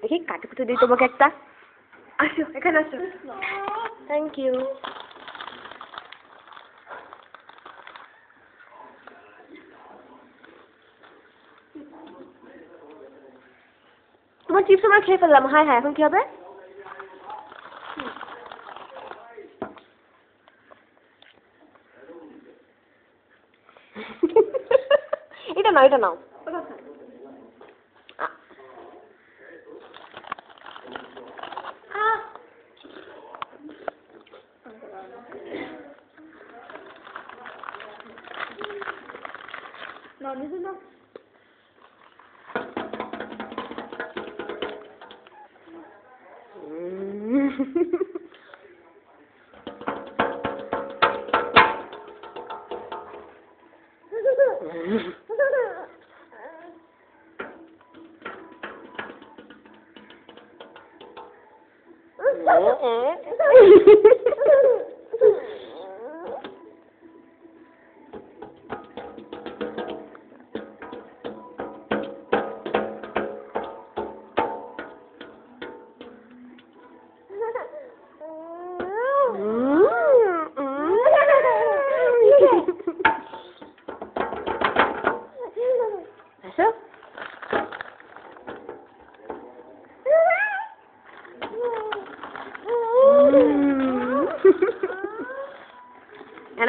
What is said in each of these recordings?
দেখি কাটে কুটে দিই তোমাকে একটা। আসো এখানে আসো। Thank you. তোমার চিপস আমরা খেয়ে ফেললাম। হ্যাঁ হ্যাঁ, এখন কি হবে? এটা নাও, এটা নাও।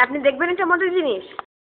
আপনি দেখবেন এটা মজার জিনিস।